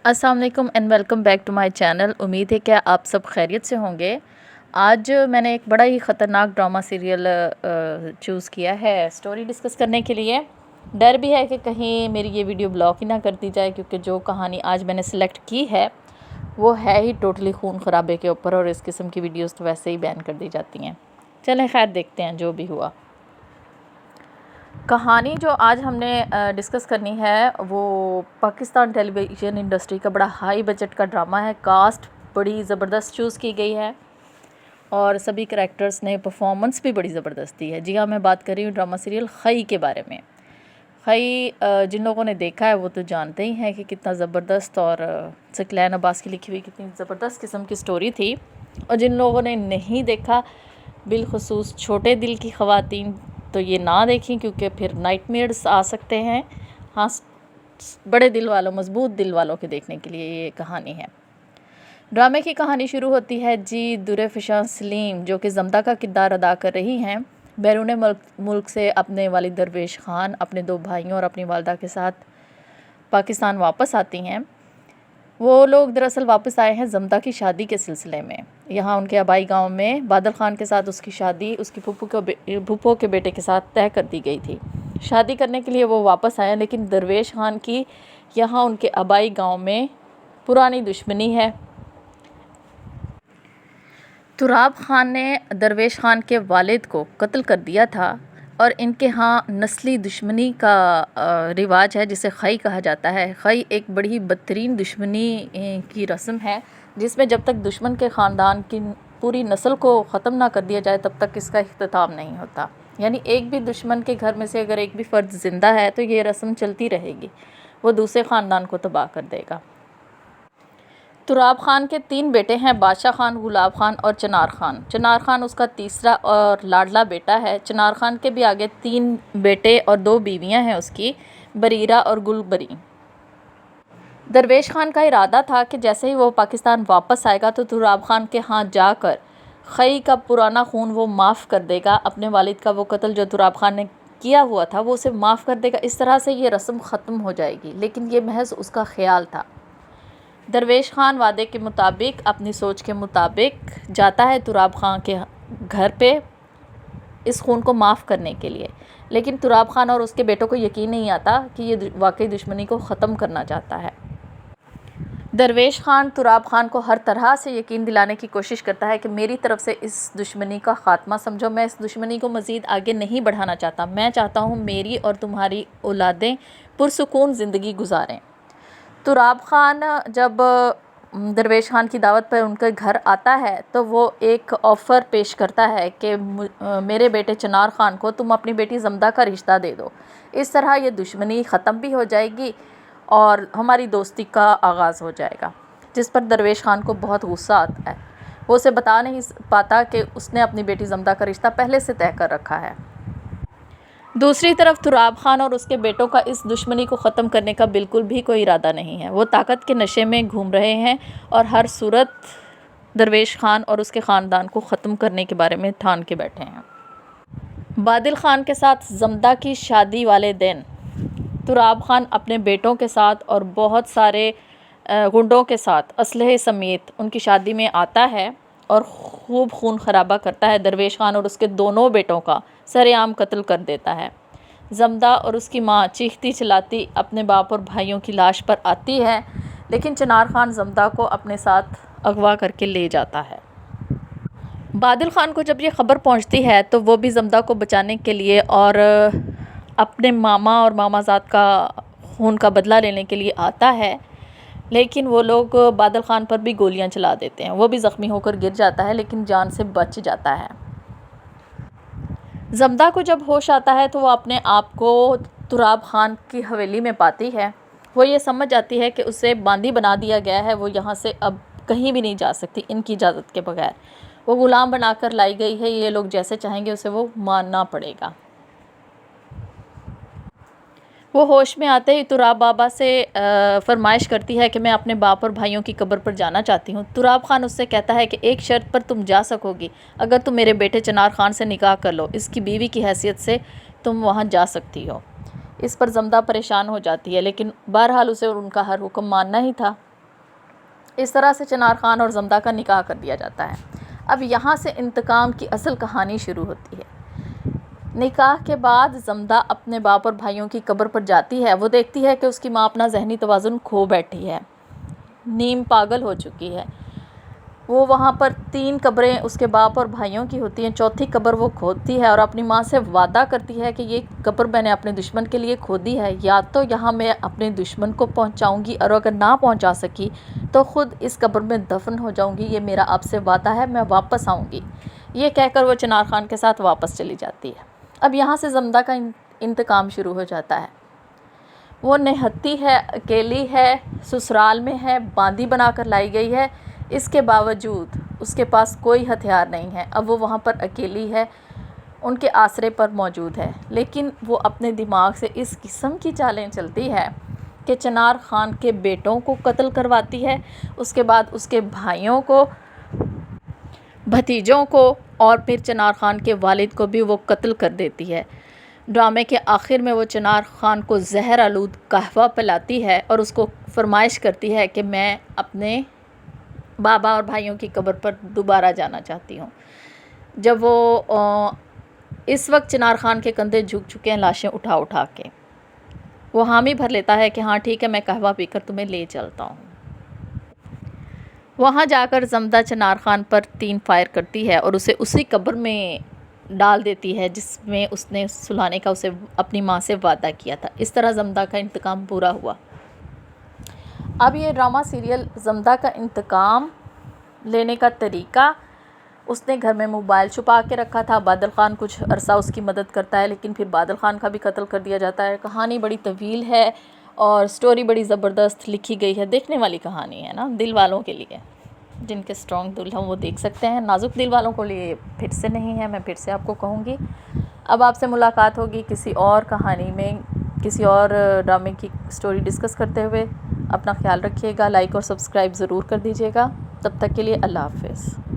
अस्सलाम वालेकुम and welcome back to my channel. उम्मीद है कि आप सब खैरियत से होंगे। आज मैंने एक बड़ा ही ख़तरनाक ड्रामा सीरियल चूज़ किया है स्टोरी डिस्कस करने के लिए। डर भी है कि कहीं मेरी ये वीडियो ब्लॉक ही ना कर दी जाए, क्योंकि जो कहानी आज मैंने सेलेक्ट की है वो है ही टोटली खून खराबे के ऊपर, और इस किस्म की वीडियोस तो वैसे ही बैन कर दी जाती हैं। चलें खैर, देखते हैं जो भी हुआ। कहानी जो आज हमने डिस्कस करनी है वो पाकिस्तान टेलीविज़न इंडस्ट्री का बड़ा हाई बजट का ड्रामा है। कास्ट बड़ी ज़बरदस्त चूज़ की गई है और सभी करैक्टर्स ने परफॉर्मेंस भी बड़ी ज़बरदस्त दी है। जी हाँ, मैं बात कर रही हूँ ड्रामा सीरियल खई के बारे में। खई जिन लोगों ने देखा है वो तो जानते ही हैं कि कितना ज़बरदस्त और सकलैन अब्बास की लिखी हुई कितनी ज़बरदस्त किस्म की स्टोरी थी। और जिन लोगों ने नहीं देखा, बिलखुसूस छोटे दिल की ख़वातीन, तो ये ना देखें, क्योंकि फिर नाइटमेयर्स आ सकते हैं। हाँ, बड़े दिल वालों, मजबूत दिल वालों के देखने के लिए ये कहानी है। ड्रामे की कहानी शुरू होती है जी दुरेफिशां सलीम, जो कि जमदा का किरदार अदा कर रही हैं, बैरून मुल्क से अपने वालिद दरवेश ख़ान, अपने 2 भाइयों और अपनी वालदा के साथ पाकिस्तान वापस आती हैं। वो लोग दरअसल वापस आए हैं जमदा की शादी के सिलसिले में। यहाँ उनके आबाई गांव में बादल ख़ान के साथ उसकी शादी उसकी फूफो के बेटे के साथ तय कर दी गई थी। शादी करने के लिए वो वापस आए, लेकिन दरवेश ख़ान की यहाँ उनके आबाई गांव में पुरानी दुश्मनी है। तुराब ख़ान ने दरवेश ख़ान के वालिद को कत्ल कर दिया था, और इनके यहाँ नस्ली दुश्मनी का रिवाज है जिसे खई कहा जाता है। खई एक बड़ी बदतरीन दुश्मनी की रस्म है, जिसमें जब तक दुश्मन के ख़ानदान की पूरी नस्ल को ख़त्म ना कर दिया जाए तब तक इसका इख्तिताम नहीं होता। यानी एक भी दुश्मन के घर में से अगर एक भी फ़र्द ज़िंदा है तो ये रस्म चलती रहेगी, वो दूसरे ख़ानदान को तबाह कर देगा। तुराब ख़ान के 3 बेटे हैं, बादशाह ख़ान, गुलाब ख़ान और चनार ख़ान। चनार ख़ान उसका तीसरा और लाडला बेटा है। चनार ख़ान के भी आगे 3 बेटे और 2 बीवियां हैं उसकी, बरीरा और गुलबरी। दरवेश ख़ान का इरादा था कि जैसे ही वो पाकिस्तान वापस आएगा तो तुराब ख़ान के हाथ जाकर खई का पुराना खून वो माफ़ कर देगा। अपने वालिद का वो कत्ल जो तुराब ख़ान ने किया हुआ था वो उसे माफ़ कर देगा। इस तरह से ये रस्म ख़त्म हो जाएगी, लेकिन ये महज उसका ख्याल था। दरवेश ख़ान वादे के मुताबिक, अपनी सोच के मुताबिक जाता है तुराब ख़ान के घर पे इस खून को माफ़ करने के लिए, लेकिन तुराब ख़ान और उसके बेटों को यकीन नहीं आता कि ये वाकई दुश्मनी को ख़त्म करना चाहता है। दरवेश ख़ान तुराब ख़ान को हर तरह से यकीन दिलाने की कोशिश करता है कि मेरी तरफ से इस दुश्मनी का ख़ात्मा समझो, मैं इस दुश्मनी को मज़ीद आगे नहीं बढ़ाना चाहता। मैं चाहता हूँ मेरी और तुम्हारी औलादें पुरसुकून ज़िंदगी गुजारें। तुराब ख़ान जब दरवेश ख़ान की दावत पर उनके घर आता है तो वो एक ऑफ़र पेश करता है कि मेरे बेटे चनार ख़ान को तुम अपनी बेटी जमदा का रिश्ता दे दो। इस तरह ये दुश्मनी ख़त्म भी हो जाएगी और हमारी दोस्ती का आगाज़ हो जाएगा। जिस पर दरवेश ख़ान को बहुत गुस्सा आता है। वो उसे बता नहीं पाता कि उसने अपनी बेटी जमदा का रिश्ता पहले से तय कर रखा है। दूसरी तरफ तुराब ख़ान और उसके बेटों का इस दुश्मनी को ख़त्म करने का बिल्कुल भी कोई इरादा नहीं है। वो ताकत के नशे में घूम रहे हैं और हर सूरत दरवेश ख़ान और उसके ख़ानदान को ख़त्म करने के बारे में ठान के बैठे हैं। बादिल ख़ान के साथ जमदा की शादी वाले दिन तुराब ख़ान अपने बेटों के साथ और बहुत सारे गुंडों के साथ असलहे समेत उनकी शादी में आता है और खूब खून खराबा करता है। दरवेश ख़ान और उसके दोनों बेटों का सरेआम कत्ल कर देता है। जमदा और उसकी माँ चीखती चिल्लाती अपने बाप और भाइयों की लाश पर आती है, लेकिन चनार ख़ान जमदा को अपने साथ अगवा करके ले जाता है। बादिल ख़ान को जब ये ख़बर पहुंचती है तो वो भी जमदा को बचाने के लिए और अपने मामा और मामाज़ाद का खून का बदला लेने के लिए आता है, लेकिन वो लोग बादल ख़ान पर भी गोलियां चला देते हैं। वो भी ज़ख्मी होकर गिर जाता है, लेकिन जान से बच जाता है। जमदा को जब होश आता है तो वो अपने आप को तुराब ख़ान की हवेली में पाती है। वो ये समझ जाती है कि उसे बांदी बना दिया गया है, वो यहाँ से अब कहीं भी नहीं जा सकती इनकी इजाज़त के बगैर। वो ग़ुलाम बनाकर लाई गई है, ये लोग जैसे चाहेंगे उसे वो मानना पड़ेगा। वो होश में आते ही तुराब बाबा से फरमाइश करती है कि मैं अपने बाप और भाइयों की कब्र पर जाना चाहती हूँ। तुराब ख़ान उससे कहता है कि एक शर्त पर तुम जा सकोगी, अगर तुम मेरे बेटे चनार ख़ान से निकाह कर लो, इसकी बीवी की हैसियत से तुम वहाँ जा सकती हो। इस पर जमदा परेशान हो जाती है, लेकिन बहरहाल उसे उनका हर हुक्म मानना ही था। इस तरह से चिनार खान और जमदा का निकाह कर दिया जाता है। अब यहाँ से इंतकाम की असल कहानी शुरू होती है। निकाह के बाद जमदा अपने बाप और भाइयों की कब्र पर जाती है। वो देखती है कि उसकी माँ अपना जहनी तवाज़ुन खो बैठी है, नीम पागल हो चुकी है। वो वहाँ पर 3 कब्रें उसके बाप और भाइयों की होती हैं। चौथी कब्र वो खोदती है और अपनी माँ से वादा करती है कि ये कब्र मैंने अपने दुश्मन के लिए खोदी है, या तो यहाँ मैं अपने दुश्मन को पहुँचाऊँगी और अगर ना पहुँचा सकी तो ख़ुद इस कब्र में दफन हो जाऊँगी। ये मेरा आपसे वादा है, मैं वापस आऊँगी। ये कहकर वो चिनार खान के साथ वापस चली जाती है। अब यहाँ से जमदा का इंतकाम शुरू हो जाता है। वो निहत्ती है, अकेली है, ससुराल में है, बांदी बनाकर लाई गई है। इसके बावजूद उसके पास कोई हथियार नहीं है। अब वो वहाँ पर अकेली है, उनके आसरे पर मौजूद है, लेकिन वो अपने दिमाग से इस किस्म की चालें चलती है कि चिनार खान के बेटों को कत्ल करवाती है, उसके बाद उसके भाइयों को, भतीजों को, और फिर चिनार खान के वालिद को भी वो कत्ल कर देती है। ड्रामे के आखिर में वो चिनार खान को जहर आलूद कहवा पिलाती है और उसको फरमाइश करती है कि मैं अपने बाबा और भाइयों की कब्र पर दोबारा जाना चाहती हूँ। जब वो इस वक्त चिनार खान के कंधे झुक चुके हैं लाशें उठा उठा के, वो हामी भर लेता है कि हाँ ठीक है, मैं कहवा पीकर तुम्हें ले चलता हूँ। वहाँ जाकर जमदा चिनार खान पर 3 फायर करती है और उसे उसी कब्र में डाल देती है जिसमें उसने सुलाने का उसे अपनी माँ से वादा किया था। इस तरह जमदा का इंतकाम पूरा हुआ। अब ये ड्रामा सीरियल जमदा का इंतकाम लेने का तरीका, उसने घर में मोबाइल छुपा के रखा था। बादल ख़ान कुछ अरसा उसकी मदद करता है, लेकिन फिर बादल ख़ान का भी कत्ल कर दिया जाता है। कहानी बड़ी तवील है और स्टोरी बड़ी ज़बरदस्त लिखी गई है। देखने वाली कहानी है ना, दिल वालों के लिए, जिनके स्ट्रॉन्ग दिल हैं वो देख सकते हैं। नाजुक दिल वालों को लिए फिर से नहीं है, मैं फिर से आपको कहूँगी। अब आपसे मुलाकात होगी किसी और कहानी में, किसी और ड्रामे की स्टोरी डिस्कस करते हुए। अपना ख्याल रखिएगा, लाइक और सब्सक्राइब ज़रूर कर दीजिएगा। तब तक के लिए अल्लाह हाफ़िज़।